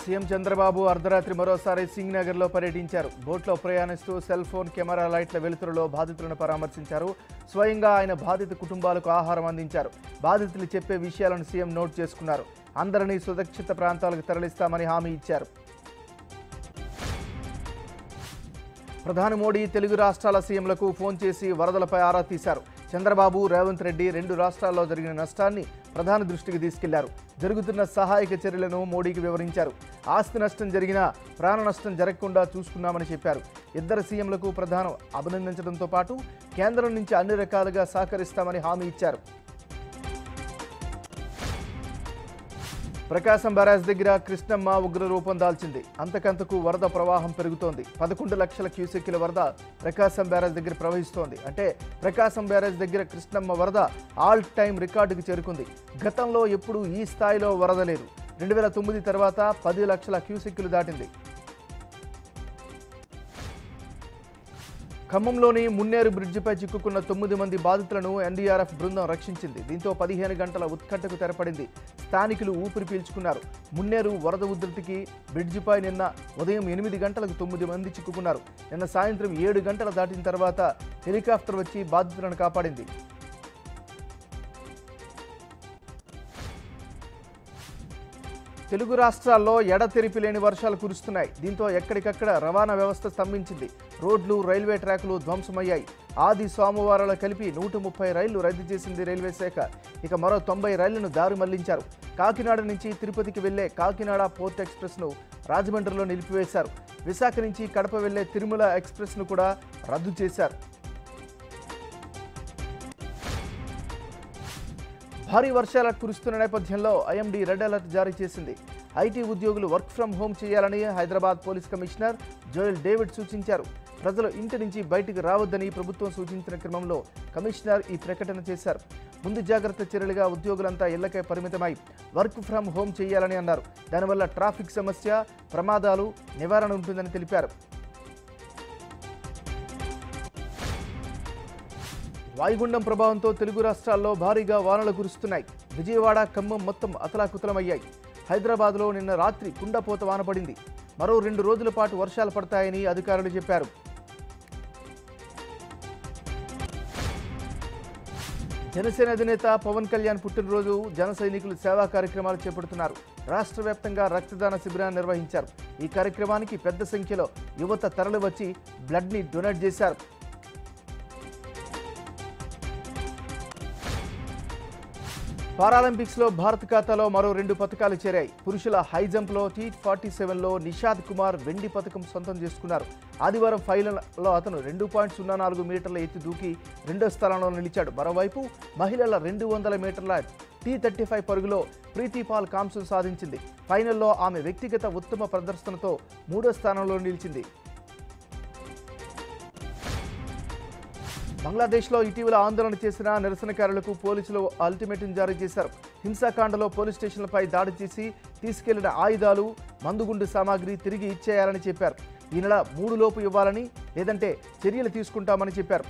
CM Chandrababu అర్ధరాత్రి మరోసారి సింగ్నగర్లో పర్యటించారు. బోట్లో ప్రయాణిస్తూ సెల్ ఫోన్ కెమెరా లైట్ల వెలుతురులో బాధితులను పరామర్శించారు. స్వయంగా ఆయన బాధిత కుటుంబాలకు ఆహారం అందించారు. బాధితులు చెప్పే విషయాలను సీఎం నోట్ చేసుకున్నారు. అందరినీ సురక్షిత ప్రాంతాలకు తరలిస్తామని హామీ ఇచ్చారు. ప్రధాని మోడీ తెలుగు రాష్ట్రాల సీఎంలకు ఫోన్ చేసి వరదలపై ఆరా తీశారు. చంద్రబాబు, రేవంత్ రెడ్డి రెండు రాష్ట్రాల్లో జరిగిన నష్టాన్ని ప్రధాని దృష్టికి తీసుకెళ్లారు. జరుగుతున్న సహాయక చర్యలను మోడీకి వివరించారు. ఆస్తి నష్టం జరిగినా ప్రాణ నష్టం జరగకుండా చూసుకున్నామని చెప్పారు. ఇద్దరు సీఎంలకు ప్రధాని అభినందించడంతో పాటు కేంద్రం నుంచి అన్ని రకాలుగా సహకరిస్తామని హామీ ఇచ్చారు. ప్రకాశం బ్యారేజ్ దగ్గర కృష్ణమ్మ ఉగ్రరూపం దాల్చింది. అంతకంతకు వరద ప్రవాహం పెరుగుతోంది. 11 లక్షల క్యూసెక్కుల వరద ప్రకాశం బ్యారేజ్ దగ్గర ప్రవహిస్తోంది. అంటే ప్రకాశం బ్యారేజ్ దగ్గర కృష్ణమ్మ వరద ఆల్ టైమ్ రికార్డుకు చేరుకుంది. గతంలో ఎప్పుడూ ఈ స్థాయిలో వరద లేదు. 2009 తర్వాత 10 లక్షల క్యూసెక్కులు దాటింది. ఖమ్మంలోని మున్నేరు బ్రిడ్జిపై చిక్కుకున్న 9 మంది బాధితులను ఎన్డీఆర్ఎఫ్ బృందం రక్షించింది. దీంతో 15 గంటల ఉత్కంఠకు తెరపడింది. స్థానికులు ఊపిరి పీల్చుకున్నారు. మున్నేరు వరద ఉధృతికి బ్రిడ్జిపై నిన్న ఉదయం 8 గంటలకు 9 మంది చిక్కుకున్నారు. నిన్న సాయంత్రం 7 గంటలు దాటిన తర్వాత హెలికాప్టర్ వచ్చి బాధితులను కాపాడింది. తెలుగు రాష్ట్రాల్లో ఎడతెరిపి లేని వర్షాలు కురుస్తున్నాయి. దీంతో ఎక్కడికక్కడ రవాణా వ్యవస్థ స్తంభించింది. రోడ్లు, రైల్వే ట్రాకులు ధ్వంసమయ్యాయి. ఆది సోమవారాలు కలిపి 130 రైళ్లు రద్దు చేసింది రైల్వే శాఖ. ఇక మరో 90 రైళ్లను దారి మళ్లించారు. కాకినాడ నుంచి తిరుపతికి వెళ్లే కాకినాడ పోర్ట్ ఎక్స్ప్రెస్ను రాజమండ్రిలో నిలిపివేశారు. విశాఖ నుంచి కడప వెళ్లే తిరుమల ఎక్స్ప్రెస్ను కూడా రద్దు చేశారు. భారీ వర్షాలు కురుస్తున్న నేపథ్యంలో ఐఎండీ రెడ్ అలర్ట్ జారీ చేసింది. ఐటీ ఉద్యోగులు వర్క్ ఫ్రం హోమ్ చేయాలని Hyderabad police commissioner Joel David సూచించారు. ప్రజలు ఇంటి నుంచి బయటికి రావద్దని ప్రభుత్వం సూచించిన క్రమంలో కమిషనర్ ఈ ప్రకటన చేశారు. ముందు జాగ్రత్త చర్యలుగా ఉద్యోగులంతా ఇళ్లకే పరిమితమై వర్క్ ఫ్రం హోమ్ చేయాలని అన్నారు. దానివల్ల ట్రాఫిక్ సమస్య, ప్రమాదాలు నివారణ ఉంటుందని తెలిపారు. వాయుగుండం ప్రభావంతో తెలుగు రాష్ట్రాల్లో భారీగా వానలు కురుస్తున్నాయి. విజయవాడ, ఖమ్మం మొత్తం అతలాకుతలమయ్యాయి. హైదరాబాద్లో నిన్న రాత్రి కుండపోత వాన పడింది. మరో 2 రోజుల పాటు వర్షాలు పడతాయని అధికారులు చెప్పారు. జనసేన అధినేత పవన్ కళ్యాణ్ పుట్టినరోజు జన సైనికులు సేవా కార్యక్రమాలు చేపడుతున్నారు. రాష్ట్ర వ్యాప్తంగా రక్తదాన శిబిరాన్ని నిర్వహించారు. ఈ కార్యక్రమానికి పెద్ద సంఖ్యలో యువత తరలివచ్చి బ్లడ్ని డొనేట్ చేశారు. పారాలింపిక్స్లో భారత్ ఖాతాలో మరో 2 పతకాలు చేరాయి. పురుషుల హై జంప్లో T47లో నిషాద్ కుమార్ వెండి పతకం సొంతం చేసుకున్నారు. ఆదివారం ఫైనల్లో అతను 2.04 మీటర్ల ఎత్తు దూకి 2వ స్థానంలో నిలిచాడు. మరోవైపు మహిళల 200 మీటర్ల T35 పరుగులో ప్రీతిపాల్ కాంస్యం సాధించింది. ఫైనల్లో ఆమె వ్యక్తిగత ఉత్తమ ప్రదర్శనతో 3వ స్థానంలో నిలిచింది. బంగ్లాదేశ్లో ఇటీవల ఆందోళన చేసిన నిరసనకారులకు పోలీసులు అల్టిమేటం జారీ చేశారు. హింసాకాండలో పోలీస్ స్టేషన్లపై దాడి చేసి తీసుకెళ్లిన ఆయుధాలు, మందుగుండు సామాగ్రి తిరిగి ఇచ్చేయాలని చెప్పారు. ఈ నెల 3 లోపు ఇవ్వాలని, లేదంటే చర్యలు తీసుకుంటామని చెప్పారు.